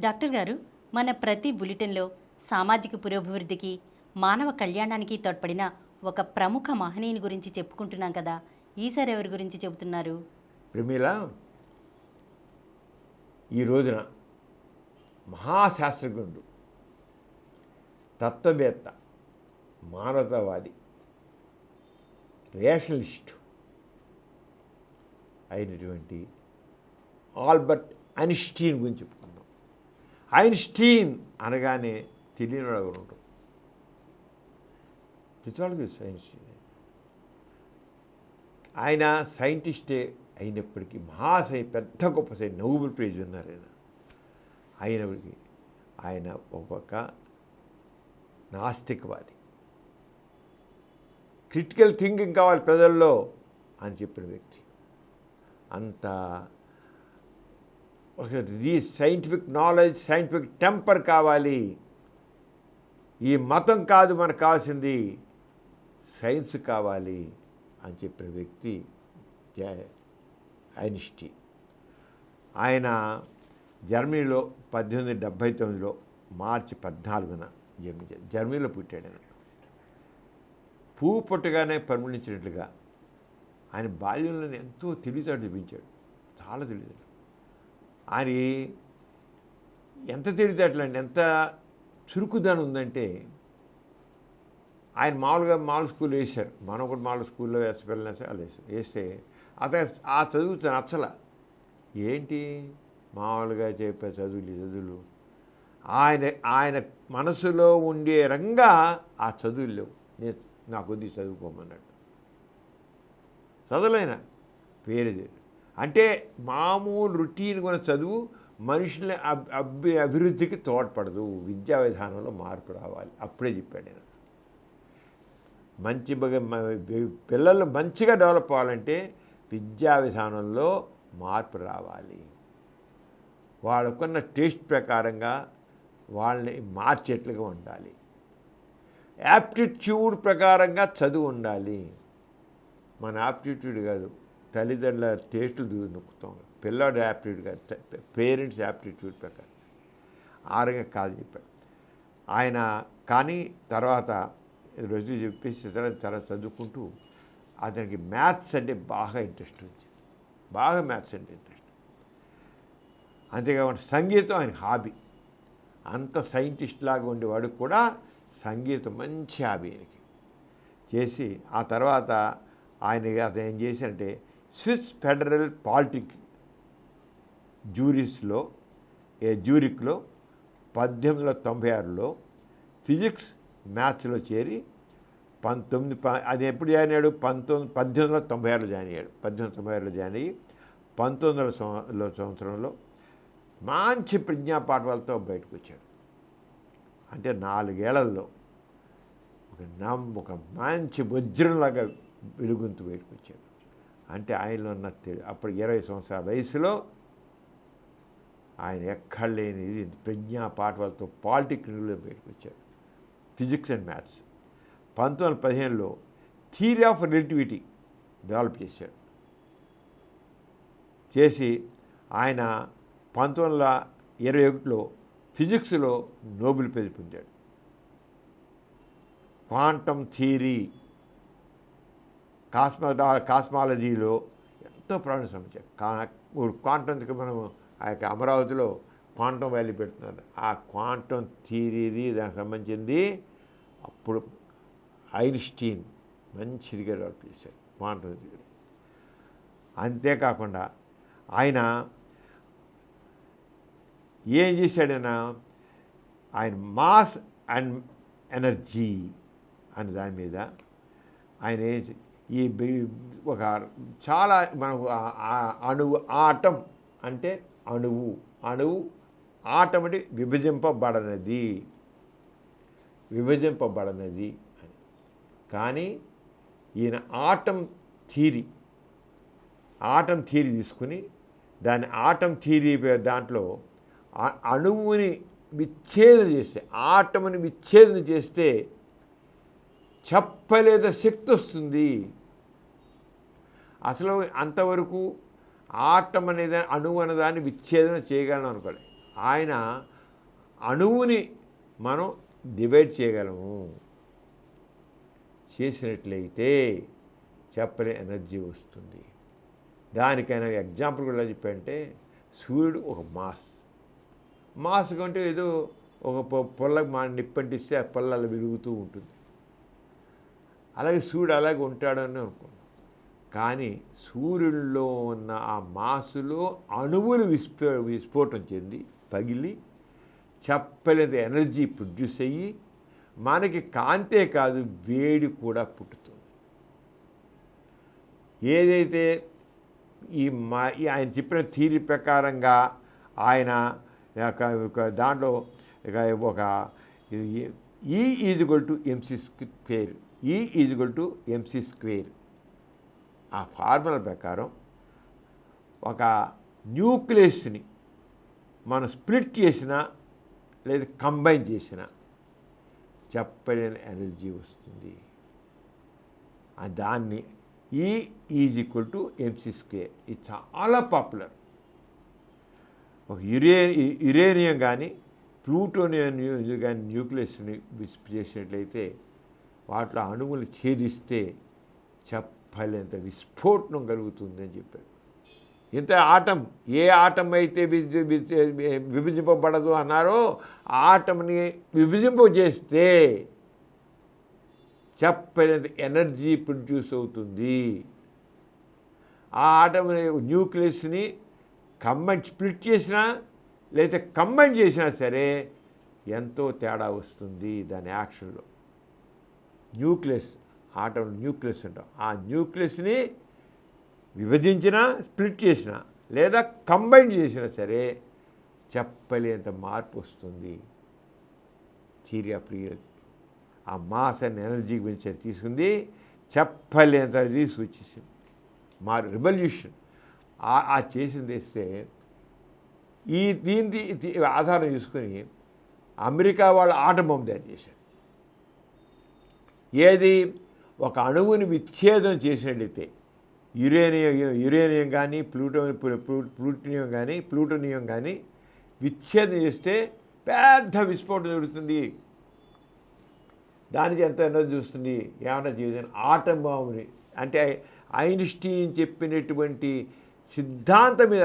Doctor గారు, మన ప్రతి బులెటిన్లో సామాజిక పురోభివృద్ధికి, మానవ కళ్యాణానికి తోడ్పడిన ఒక ప్రముఖ మహనీయుని గురించి చెప్పుకుంటున్నాం కదా. ఈసారి ఎవరి గురించి చెబుతున్నారు? ప్రమీల, ఈ రోజున మహాశాస్త్రజ్ఞుడు, తత్వవేత్త, మానవతావాది, రేషనలిస్ట్ అయినటువంటి ఆల్బర్ట్ ఐన్స్టీన్ గురించి చెప్పుకుందాం. ఐన్స్టీన్ అనగానే తెలియని వాడు ఎవరు ఉంటారు? ప్రతివాళ్ళకి తెలుసు ఐన్స్టీన్. ఆయన సైంటిస్టే అయినప్పటికీ పెద్ద గొప్ప నోబెల్ ప్రైజ్ ఉన్నారు ఆయన. అయినప్పటికీ ఆయన ఒక నాస్తికవాది. క్రిటికల్ థింకింగ్ కావాలి ప్రజల్లో అని చెప్పిన వ్యక్తి. అంత ఒక సైంటిఫిక్ నాలెడ్జ్, సైంటిఫిక్ టెంపర్ కావాలి. ఈ మతం కాదు మనకు కావాల్సింది, సైన్స్ కావాలి అని చెప్పిన వ్యక్తి ఐన్స్టీన్. ఆయన జర్మనీలో 1879లో మార్చి 14న జన్మించాడు. జర్మనీలో పుట్టాడు ఆయన. పువ్వు పుట్టగానే పరిమళించినట్లుగా ఆయన బాల్యంలో ఎంతో తెలివితేటలు చూపించాడు. చాలా తెలివితేటలు. ఆయన ఎంత తెలివితేటలు అండి, ఎంత చురుకుదనం ఉందంటే, ఆయన మామూలు స్కూల్లో వేశారు. మనం కూడా మామూలు స్కూల్లో వేస్తే పిల్లలు అలా వేస్తే అతను ఆ చదువు నచ్చల. ఏంటి మామూలుగా చెప్పే చదువులు ఆయన మనసులో ఉండే రంగా ఆ చదువులు లేవు. నాకు కొద్ది చదువుకోమన్నట్టు చదువులైన పేరు అంటే మామూలు రొటీన్ కూడా చదువు మనుషుల అభివృద్ధికి తోడ్పడదు. విద్యా విధానంలో మార్పు రావాలి. అప్పుడే చెప్పాడు ఆయన. పిల్లలు మంచిగా డెవలప్ అవ్వాలంటే విద్యా విధానంలో మార్పు రావాలి. వాళ్ళకున్న టేస్ట్ ప్రకారంగా వాళ్ళని మార్చేట్లుగా ఉండాలి. యాప్టిట్యూడ్ ప్రకారంగా చదువు ఉండాలి. మన యాప్టిట్యూడ్ కాదు, తల్లిదండ్రుల టేస్టులు నొక్కుతాం. పిల్లాడు యాప్టిట్యూడ్ కాదు, పేరెంట్స్ యాప్టిట్యూడ్ ప్రకారం ఆ రకంగా కాదు చెప్పాడు ఆయన. కానీ తర్వాత రోజు చెప్పేసి చాలా చదువుకుంటూ అతనికి మ్యాథ్స్ అంటే బాగా ఇంట్రెస్ట్ వచ్చింది. బాగా మ్యాథ్స్ అంటే ఇంట్రెస్ట్. అంతేకాకుండా సంగీతం ఆయన హాబీ. అంత సైంటిస్ట్ లాగా ఉండేవాడు కూడా సంగీతం మంచి హాబీ ఆయనకి చేసి, ఆ తర్వాత అతను ఏం చేశారంటే స్విస్ ఫెడరల్ పాలిటిక్ జ్యూరిక్లో 1896లో ఫిజిక్స్ మ్యాథ్స్లో చేరి అది ఎప్పుడు జాయిన్ అయ్యాడు? 1896లో జాయిన్ అయ్యాడు. 1896లో జాయిన్ అయ్యి 1900 సంవత్సరంలో మంచి ప్రజ్ఞాపాఠవాలతో బయటకు వచ్చాడు. అంటే 4 ఏళ్లలో ఒక మంచి వజ్రంలాగా వెలుగుంతూ బయటకు వచ్చాడు. అంటే ఆయనలో ఉన్న అప్పుడు 20 సంవత్సరాల వయసులో ఆయన ఎక్కడ లేని ప్రజ్ఞాపాఠవాలతో పాలిటెక్నిక్లో బయటకు వచ్చాడు. Physics and maths. 1915లో థియరీ ఆఫ్ రిలేటివిటీ డెవలప్ చేశాడు. చేసి ఆయన 1921లో ఫిజిక్స్లో నోబెల్ ప్రైజ్ పొందాడు. క్వాంటమ్ థియరీ, కాస్మాలజీలో ఎంతో ప్రాణం సంబంధించారు. క్వాంటమ్కి మనం ఆ యొక్క అమరావతిలో క్వాంటమ్ వ్యాలీ పెడుతున్నారు. ఆ క్వాంటమ్ థియరీది దానికి సంబంధించింది అప్పుడు ఐన్స్టీన్ మంచిదిగా డెవలప్ చేశారు క్వాంటమ్ థియరీ. అంతేకాకుండా ఆయన ఏం చేశాడైనా ఆయన మాస్ అండ్ ఎనర్జీ అనే దాని మీద ఆయన ఒక చాలా మనకు అణువు ఆటం అంటే అణువు ఆటం అంటే విభజింపబడనది అని. కానీ ఈయన ఆటం థియరీ తీసుకుని దాని ఆటం థియరీ దాంట్లో అణువుని విచ్ఛేదన చేస్తే, ఆటముని విచ్ఛేదన చేస్తే చెప్పలేద శక్తి వస్తుంది. అసలు అంతవరకు ఆటం అనేది అణువు అన్నదాన్ని విచ్ఛేదన చేయగలను అనుకోండి. ఆయన అణువుని మనం డివైడ్ చేయగలము. చేసినట్లయితే చెప్పలే ఎనర్జీ వస్తుంది. దానికైనా ఎగ్జాంపుల్ కూడా చెప్పంటే సూర్యుడు ఒక మాస్ కంటే ఏదో ఒక పొల్లకు నిప్పంటిస్తే ఆ పొల్ల అలా వెలుగుతూ ఉంటుంది. అలాగే సూర్యుడు అలాగే ఉంటాడని అనుకున్నాం. కానీ సూర్యుడిలో ఉన్న ఆ మాసులో అణువులు విస్ఫోటం చెంది పగిలి చెప్పలేని ఎనర్జీ ప్రొడ్యూస్ అయ్యి మనకి కాంతే కాదు వేడి కూడా పుట్టుతుంది. ఏదైతే ఆయన చెప్పిన థియరీ ప్రకారంగా ఆయన దాంట్లో ఒక E = mc², E = mc². ఆ ఫార్ములా ప్రకారం ఒక న్యూక్లియస్ని మనం స్ప్లిట్ చేసినా లేదా కంబైన్ చేసినా చెప్పలేని ఎనర్జీ వస్తుంది. దాన్ని E = mc². ఇది చాలా పాపులర్. ఒక యురేనియం కానీ ప్లూటోనియం కానీ న్యూక్లియస్ని చేసినట్లయితే వాటిలో అణువులు ఛేదిస్తే చెప్పలేంత విస్ఫోటనం కలుగుతుంది అని చెప్పారు. ఇంత ఆటం ఏ ఆటం అయితే విభజింపబడదు అన్నారో ఆ ఆటంని విభజింపజేస్తే చెప్పలేంత ఎనర్జీ ప్రొడ్యూస్ అవుతుంది. ఆ ఆటం న్యూక్లియస్ని స్ప్లిట్ చేసినా లేదా కంబైన్ చేసినా సరే ఎంతో తేడా వస్తుంది దాని యాక్షన్లో. న్యూక్లియస్ ఆటం న్యూక్లియస్ అంటాం. ఆ న్యూక్లియస్ని విభజించినా స్ప్లిట్ చేసినా లేదా కంబైన్ చేసినా సరే చెప్పలేంత మార్పు వస్తుంది. థియరీ ఆఫ్ రియాలిటీ ఆ మాస్ అండ్ ఎనర్జీ గురించి తీసుకుంది, చెప్పలేంత తీసుకొచ్చేసింది. రెవల్యూషన్ ఆ చేసింది వేస్తే దీన్ని ఆధారం చేసుకొని అమెరికా వాళ్ళు ఆటం బాంబు తయారు చేశారు. ఏది ఒక అణువుని విచ్ఛేదం చేసినట్లయితే యురేనియం కానీ ప్లూటోనియం కానీ విచ్ఛేదం చేస్తే పెద్ద విస్ఫోటనం జరుగుతుంది. దానికి ఎంత ఎనర్జీ వస్తుంది? ఏమన్నా చేయాలి ఆటం బాంబుని, అంటే ఐన్స్టీన్ చెప్పినటువంటి సిద్ధాంతం మీద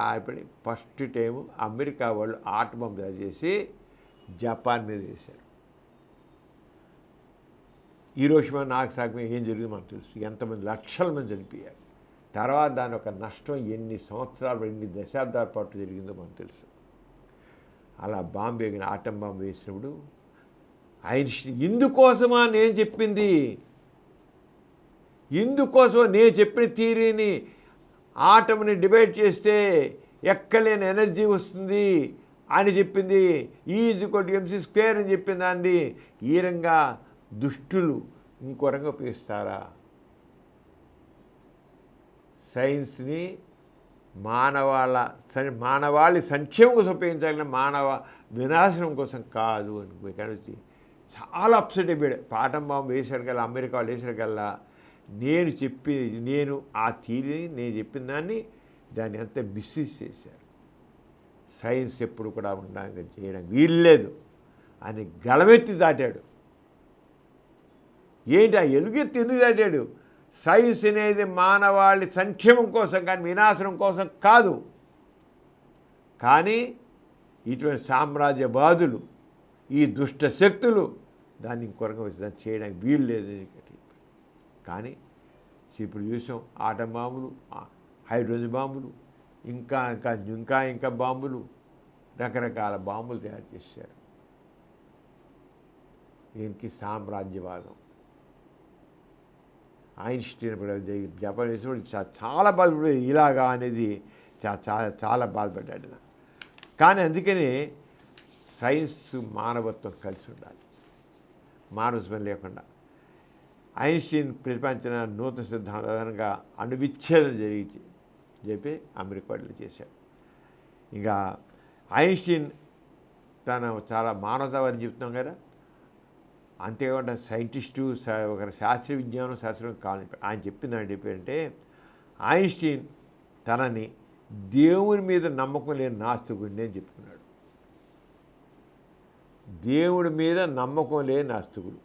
ఆపడి ఫస్ట్ టైం అమెరికా వాళ్ళు ఆటం బాంబు తయారు చేసి జపాన్ మీద వేశారు. హీరోషిమా నాగసాకి ఏం జరిగిందో మనకు తెలుసు. ఎంతమంది లక్షల మంది చనిపోయారు. తర్వాత దాని ఒక నష్టం ఎన్ని సంవత్సరాలు ఎన్ని దశాబ్దాల పాటు జరిగిందో మనకు తెలుసు. అలా బాంబు వేగిన ఆటం బాంబు వేసినప్పుడు ఐన్స్టీన్ ఇందుకోసమా నేను చెప్పింది, ఇందుకోసమా నేను చెప్పిన థియరీని ఆటంని డివైడ్ చేస్తే ఎక్కలేని ఎనర్జీ వస్తుంది అని చెప్పింది. E = mc² అని చెప్పింది. దాన్ని ఈ రంగా దుష్టులు ఇంకో రంగా ఉపయోగిస్తారా? సైన్స్ని మానవాళి సంక్షేమం కోసం ఉపయోగించాలని మానవ వినాశనం కోసం కాదు అని కలిసి చాలా అప్సెట్ అయిపోయాడు. ఆటం బాంబు వేసాడు కల్లా, అమెరికా వాళ్ళు వేసాడు కల్లా నేను ఆ థియరీని నేను చెప్పిన దాన్ని అంతా మిస్యూజ్ చేశారు. సైన్స్ ఎప్పుడు కూడా ఉండడానికి చేయడం వీల్లేదు అని గలమెత్తి దాటాడు. ఏంటి ఆ ఎలుగెత్తి ఎందుకు దాటాడు? సైన్స్ అనేది మానవాళి సంక్షేమం కోసం కానీ వినాశనం కోసం కాదు. కానీ ఇటువంటి సామ్రాజ్యవాదులు, ఈ దుష్ట శక్తులు దాన్ని ఇంకొరగా దాన్ని చేయడానికి వీలు లేదు. కానీ ఇప్పుడు చూసాం ఆటం బాంబులు, హైడ్రోజన్ బాంబులు, ఇంకా బాంబులు, రకరకాల బాంబులు తయారు చేశారు. దీనికి సామ్రాజ్యవాదం. ఐన్స్టీన్ జపాన్ వేసినప్పుడు చాలా బాధపడి ఇలాగా అనేది చాలా బాధపడ్డాడు. కానీ అందుకని సైన్స్ మానవత్వం కలిసి ఉండాలి, మానవత్వం లేకుండా. ఐన్స్టీన్ ప్రతిపాదించిన నూతన సిద్ధాంతం ఆధారంగా అణువిచ్ఛేదం చెప్పి అమెరికా వాళ్ళు చేశాడు. ఇంకా ఐన్స్టీన్ తను చాలా మానవతావాదని చెప్తున్నాం కదా, అంతేకాకుండా సైంటిస్టు ఒక శాస్త్రీయ విజ్ఞానం శాస్త్రం కావాలి. ఆయన చెప్పిందని చెప్పారంటే ఐన్స్టీన్ తనని దేవుని మీద నమ్మకం లేని నాస్తికుడిని అని చెప్పుకున్నాడు. దేవుడి మీద నమ్మకం లేని నాస్తికులు.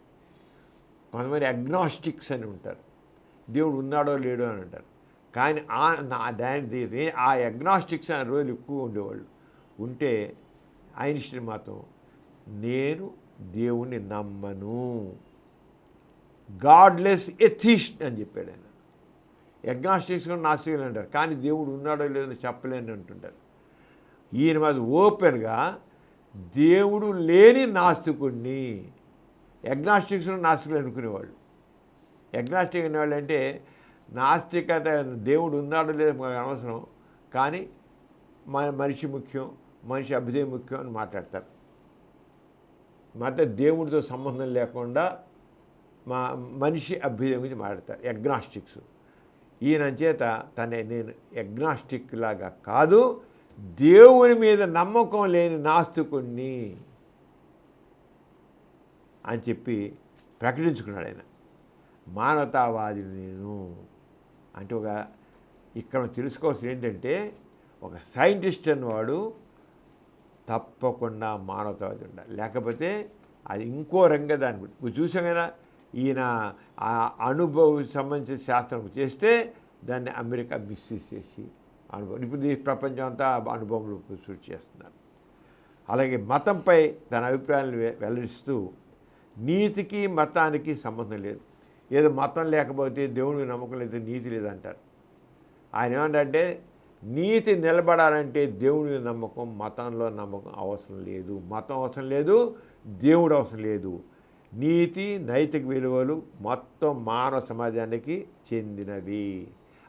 కొంతమంది అగ్నాస్టిక్స్ అని ఉంటారు, దేవుడు ఉన్నాడో లేడో అని అంటారు. కానీ ఆ అగ్నాస్టిక్స్ అనే రోజులు ఎక్కువ ఉండేవాళ్ళు. ఉంటే ఐన్స్టీన్ మాత్రం నేను దేవుణ్ణి నమ్మను, గాడ్లెస్ ఎథిస్ట్ అని చెప్పాడు ఆయన. అగ్నాస్టిక్స్ కూడా నాస్తికులు అంటారు, కానీ దేవుడు ఉన్నాడో లేదో చెప్పలేని అంటుంటారు. ఈయన మాది ఓపెన్గా దేవుడు లేని నాస్తికుడిని. అగ్నాస్టిక్స్ నాస్తికులు అనుకునేవాళ్ళు. అగ్నాస్టిక్ అనేవాళ్ళు అంటే నాస్తికత, దేవుడు ఉన్నాడో లేదో మాకు అనవసరం, కానీ మనిషి ముఖ్యం, మనిషి అభ్యుదయం ముఖ్యం అని మాట్లాడతారు. దేవుడితో సంబంధం లేకుండా మనిషి అభ్యుదయం గురించి మాట్లాడతారు అగ్నాస్టిక్స్. ఈయన చేత నేను అగ్నాస్టిక్ లాగా కాదు, దేవుని మీద నమ్మకం లేని నాస్తికుణ్ణి అని చెప్పి ప్రకటించుకున్నాడు ఆయన. మానవతావాదిని నేను అంటే ఇక్కడ తెలుసుకోవాల్సింది ఏంటంటే, ఒక సైంటిస్ట్ అన్నవాడు తప్పకుండా మానవతావాది ఉండాలి, లేకపోతే అది ఇంకో రంగ దాని గురించి చూసాం కదా. ఈయన ఆ అనుభవం సంబంధించిన శాస్త్రం చేస్తే దాన్ని అమెరికా మిస్యూజ్ చేసి అనుభవం, ఇప్పుడు ఈ ప్రపంచం అంతా అనుభవంలో సృష్టి చేస్తున్నారు. అలాగే మతంపై తన అభిప్రాయాలను వెల్లడిస్తూ నీతికి మతానికి సంబంధం లేదు, ఏదో మతం లేకపోతే దేవుడికి నమ్మకం లేకపోతే నీతి లేదంటారు. ఆయన ఏమంటే నీతి నిలబడాలంటే దేవుడి నమ్మకం, మతంలో నమ్మకం అవసరం లేదు. మతం అవసరం లేదు, దేవుడు అవసరం లేదు. నీతి నైతిక విలువలు మొత్తం మానవ సమాజానికి చెందినవి.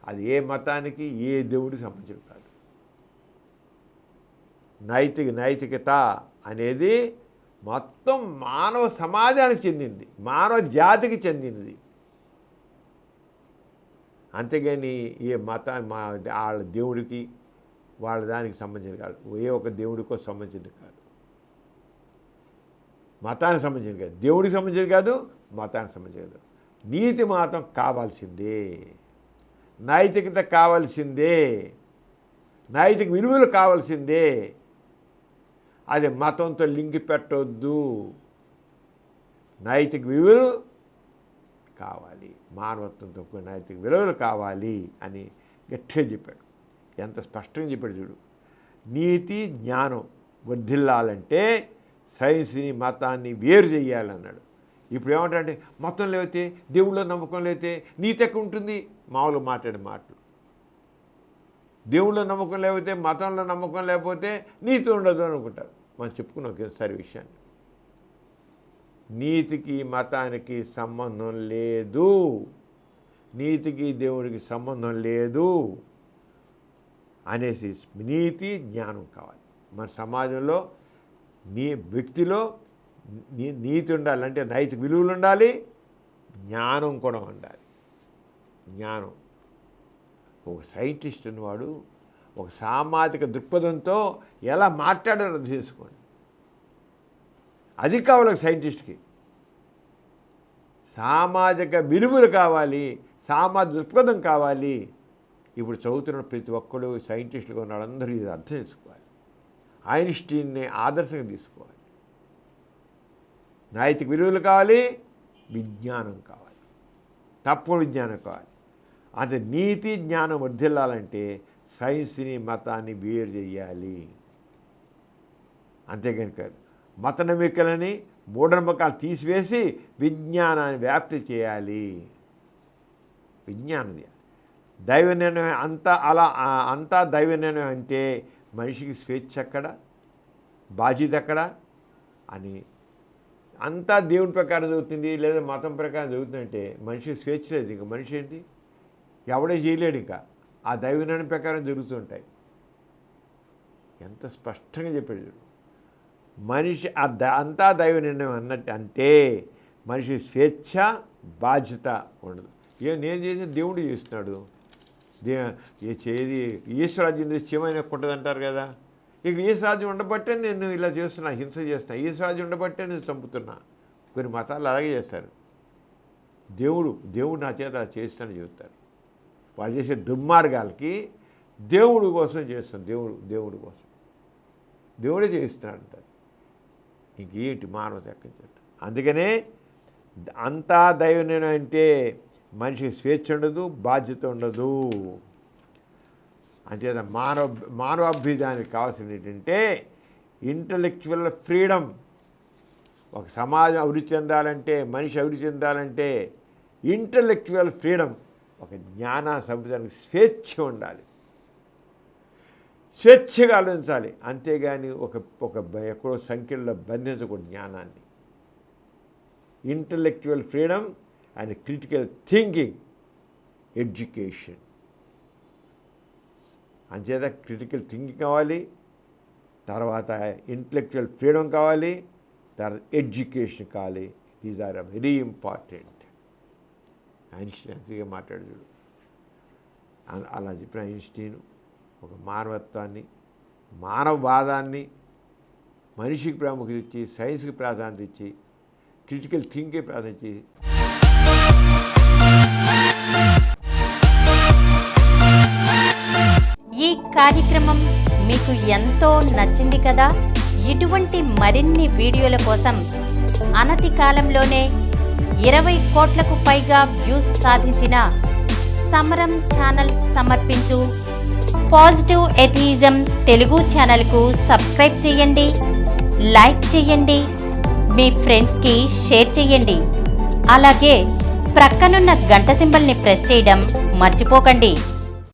అది ఏ మతానికి ఏ దేవుడికి సంబంధించినవి కాదు. నైతికత అనేది మొత్తం మానవ సమాజానికి చెందింది, మానవ జాతికి చెందినది. అంతేగాని ఏ మతాన్ని వాళ్ళ దేవుడికి వాళ్ళ దానికి సంబంధించింది కాదు, ఏ ఒక దేవుడికో సంబంధించింది కాదు, మతానికి సంబంధించింది కాదు, దేవుడికి సంబంధించింది కాదు, మతానికి సంబంధించింది కాదు. నీతి మాత్రం కావాల్సిందే, నైతికత కావాల్సిందే, నైతిక విలువలు కావాల్సిందే. అది మతంతో లింక్ పెట్టొద్దు, నైతిక విలువలు కావాలి, మానవత్వంతో నైతిక విలువలు కావాలి అని గట్టిగా చెప్పాడు. ఎంత స్పష్టంగా చెప్పాడు చూడు. నీతి జ్ఞానం వర్ధిల్లాలంటే సైన్స్ని మతాన్ని వేరు చేయాలన్నాడు. ఇప్పుడు ఏమంటారంటే మతం లేకపోతే దేవుళ్ళో నమ్మకం లేకపోతే నీతి ఎక్కడ ఉంటుంది, మామూలుగా మాట్లాడే మాటలు. దేవుళ్ళో నమ్మకం లేకపోతే, మతంలో నమ్మకం లేకపోతే నీతి ఉండదు అనుకుంటారు. మనం చెప్పుకున్నాం ఒకసారి విషయాన్ని. నీతికి మతానికి సంబంధం లేదు, నీతికి దేవుడికి సంబంధం లేదు అనేసి నీతి జ్ఞానం కావాలి. మన సమాజంలో వ్యక్తిలో నీతి ఉండాలంటే నైతిక విలువలు ఉండాలి, జ్ఞానం కూడా ఉండాలి. జ్ఞానం. ఒక సైంటిస్ట్ అన్నవాడు ఒక సామాజిక దృక్పథంతో ఎలా మాట్లాడాలో తెలుసుకోండి. అది కావాలి సైంటిస్ట్కి. సామాజిక విలువలు కావాలి, సామాజిక దృక్పథం కావాలి. ఇప్పుడు చదువుతున్న ప్రతి ఒక్కడు సైంటిస్టులుగా ఉన్న వాళ్ళందరూ ఇది అర్థం చేసుకోవాలి. ఐన్స్టీన్ని ఆదర్శంగా తీసుకోవాలి. నైతిక విలువలు కావాలి, విజ్ఞానం కావాలి, తప్పుడు విజ్ఞానం కావాలి. అంటే నీతి జ్ఞానం వర్ధిల్లాలంటే సైన్స్ని మతాన్ని వేరు చేయాలి. అంతేగాని కాదు మత నమ్మికలని మూఢనమ్మకాలు తీసివేసి విజ్ఞానాన్ని వ్యాప్తి చేయాలి. విజ్ఞానం దైవ నిర్ణయం అంతా దైవ నిర్ణయం అంటే మనిషికి స్వేచ్ఛ ఎక్కడ, బాధ్యత ఎక్కడ అని అంతా దేవుని ప్రకారం జరుగుతుంది లేదా మతం ప్రకారం జరుగుతుందంటే మనిషికి స్వేచ్ఛ లేదు. ఇంకా మనిషి ఏంటి, ఎవడే చేయలేడు. ఇంకా ఆ దైవ నిర్ణయం ప్రకారం జరుగుతుంటాయి. ఎంత స్పష్టంగా చెప్పాడు చూడు. మనిషి అంతా దైవ నిర్ణయం అన్నట్టు అంటే మనిషి స్వేచ్ఛ బాధ్యత ఉండదు. నేను చేసిన దేవుడు చేస్తున్నాడు. ఈశ్వరాజ్యం నిశ్చయమైన కొట్టదు అంటారు కదా. ఇక ఈశ్వరాజ్యం ఉండబట్టే నేను ఇలా చేస్తున్నా, హింస చేస్తున్నా, ఈశ్వరాజ్యం ఉండబట్టే నేను చంపుతున్నా. కొన్ని మతాలు అలాగే చేస్తారు. దేవుడు నా చేత చేస్తానని చెబుతారు. వాళ్ళు చేసే దుర్మార్గాలకి దేవుడి కోసం చేస్తాం. దేవుడి కోసం దేవుడే చేయిస్తున్నాడు అంటారు. ఇంకేంటి మానవత ఎక్కడి నుంచి? అందుకనే అంతా దైవనేను అంటే మనిషికి స్వేచ్ఛ ఉండదు, బాధ్యత ఉండదు. అంచేత మానవాభ్యుదానికి కావాల్సింది ఏంటంటే ఇంటలెక్చువల్ ఫ్రీడమ్. ఒక సమాజం అభివృద్ధి చెందాలంటే, మనిషి అభివృద్ధి చెందాలంటే ఇంటలెక్చువల్ ఫ్రీడమ్, ఒక జ్ఞాన సంపదానికి స్వేచ్ఛ ఉండాలి, స్వేచ్ఛగా ఆలోచించాలి. అంతేగాని ఎక్కడో సంఖ్యలో బంధించకూడదు జ్ఞానాన్ని. Intellectual freedom and critical thinking, education. అంచేత క్రిటికల్ థింకింగ్ కావాలి, తర్వాత ఇంటలెక్చువల్ ఫ్రీడమ్ కావాలి, తర్వాత ఎడ్యుకేషన్ కావాలి. These are very important. Einstein అంతగా మాట్లాడు. అలా చెప్పిన ఐన్స్టీన్ ఒక మానవత్వాన్ని, మానవవాదాన్ని, మనిషికి ప్రాముఖ్యత ఇచ్చి, సైన్స్కి ప్రాధాన్యత ఇచ్చి, క్రిటికల్ థింకింగ్ ప్రాధాన్యత ఇచ్చి. ఈ కార్యక్రమం మీకు ఎంతో నచ్చింది కదా. ఇటువంటి మరిన్ని వీడియోల కోసం అనతి కాలంలోనే 20 కోట్లకు పైగా వ్యూస్ సాధించిన సమరం ఛానల్ సమర్పించు పాజిటివ్ ఎథియిజం తెలుగు ఛానల్కు సబ్స్క్రైబ్ చేయండి, లైక్ చేయండి, మీ ఫ్రెండ్స్కి షేర్ చేయండి. అలాగే ప్రక్కనున్న గంట సింబల్ని ప్రెస్ చేయడం మర్చిపోకండి.